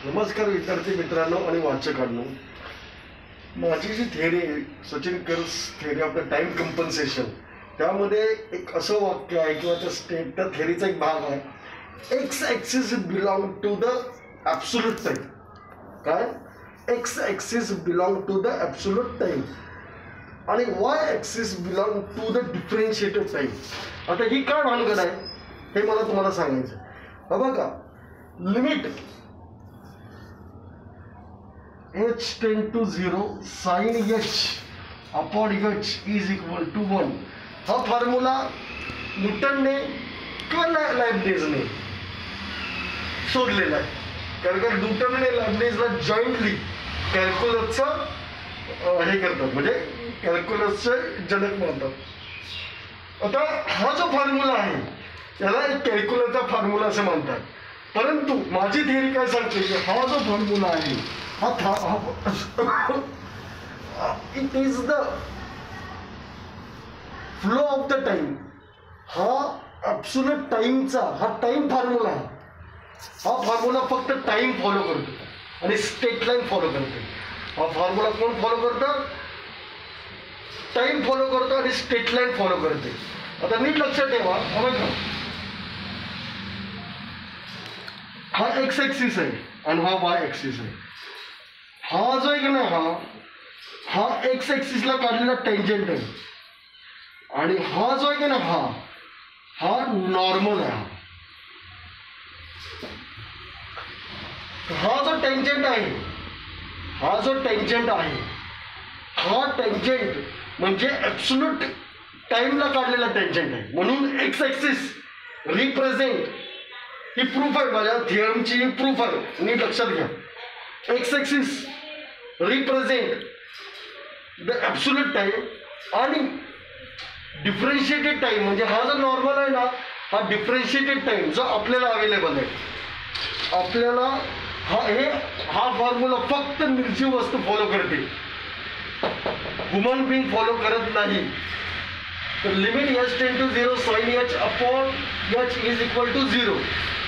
नमस्कार विद्यार्थी मित्रांनो आणि वाचकांनो. माझी जी थेअरी आहे सचिन कर्स theory of the time compensation, त्यामध्ये एक असं वाक्य आहे किंवा त्या थेअरीचा एक भाग आहे, X axis belong to the absolute time. काय? X axis belong to the absolute time आणि Y axis belong to the differentiated time. आता ही काय भानगड आहे हे मला तुम्हाला सांगायचं आहे. बघा, limit h tend to 0 sine h upon h is equal to 1 हा फॉर्म्युला न्यूटनने किंवा लायब्निझने शोधलेला आहे. कारण का न्यूटनने लायब्निझला जॉईंटली कॅल्क्युलसचं हे करतात, म्हणजे कॅल्क्युलसचे जनक म्हणतात. आता हा जो फॉर्म्युला आहे त्याला एक कॅल्क्युलसचा फॉर्म्युला असं म्हणतात. परंतु माझी थिअरी काय सांगते की हा जो फॉर्म्युला आहे it is the flow of the time. हा ॲब्सोल्यूट टाइमचा हा टाइम फॉर्म्युला आहे. हा फॉर्म्युला फक्त टाइम फॉलो करतो आणि स्टेट लाईन फॉलो करते. हा फॉर्म्युला कोण फॉलो करतं? टाइम फॉलो करतो आणि स्टेट लाईन फॉलो करते. आता नीट लक्षात ठेवा, हा एक्स ॲक्सिस आहे आणि हा वाय ॲक्सिस आहे. हा जो आहे की नाही हा एक्स ॲक्सिसला काढलेला टेंजंट आहे आणि हा जो आहे की नाही हा नॉर्मल आहे. हा जो टेंजंट आहे हा टेंजंट म्हणजे ॲब्सोल्यूट टाइमला काढलेला टेंजंट आहे. म्हणून एक्स ॲक्सिस रिप्रेझेंट, ही प्रूफ आहे माझ्या थिअरमची, प्रूफ आहे, नीट लक्षात घ्या. X axis represent the absolute time आणि डिफरन्शिएटेड टाइम म्हणजे हा जो नॉर्मल आहे ना हा डिफरन्शिएटेड टाइम जो आपल्याला अवेलेबल आहे. आपल्याला हा फॉर्म्युला फक्त निर्जीव वस्तू फॉलो करते, ह्युमन बिंग फॉलो करत नाही. तर limit h tend to 0 sine h upon h is equal to 0.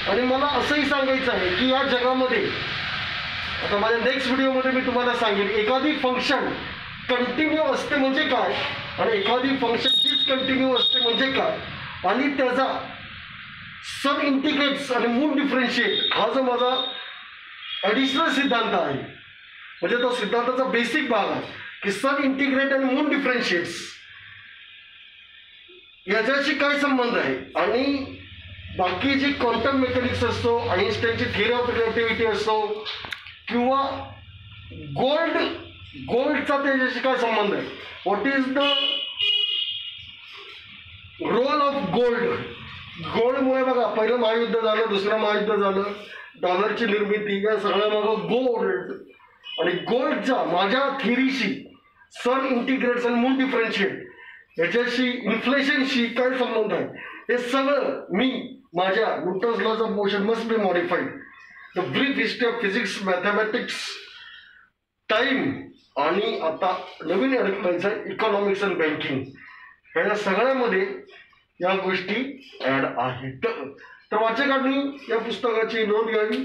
आणि मला असंही सांगायचं आहे की या जगामध्ये आता माझ्या नेक्स्ट व्हिडिओमध्ये मी तुम्हाला सांगेन एखादी फंक्शन कंटिन्यू असते म्हणजे काय आणि एखादी फंक्शन डिसकंटिन्यू असते म्हणजे काय, आणि त्याचा सन इंटिग्रेट्स आणि मून डिफरन्शिएट हा जो माझा ॲडिशनल सिद्धांत आहे, म्हणजे तो सिद्धांताचा बेसिक भाग आहे की सन इंटिग्रेट आणि मून डिफरन्शिएट्स याच्याशी काय संबंध आहे. आणि बाकी जी क्वांटम मेकॅनिक्स असतो, आइन्स्टाईनची थिअरी ऑफ रिलेटिव्हिटी असतो किंवा गोल्डचा त्याच्याशी काय संबंध आहे, what is the role of गोल्डमुळे बघा पहिलं महायुद्ध झालं, दुसरं महायुद्ध झालं, डॉलरची निर्मिती, या सगळ्या मागं गोल्ड. आणि गोल्डच्या माझ्या थिअरीशी सन इंटिग्रेट्स आणि मून डिफरन्शिएट याच्याशी इन्फ्लेशनशी काय संबंध आहे हे सगळं मी माझ्या Newton's laws of motion must be modified, the brief history of physics, mathematics, time आणि आता नवीन अडकवायचं आहे इकॉनॉमिक्स अँड बँकिंग, ह्या सगळ्यामध्ये या गोष्टी ॲड आहेत. तर वाचकांनी या पुस्तकाची नोंद घ्यावी,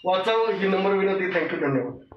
वाचावं ही नम्र विनंती. थँक्यू, धन्यवाद.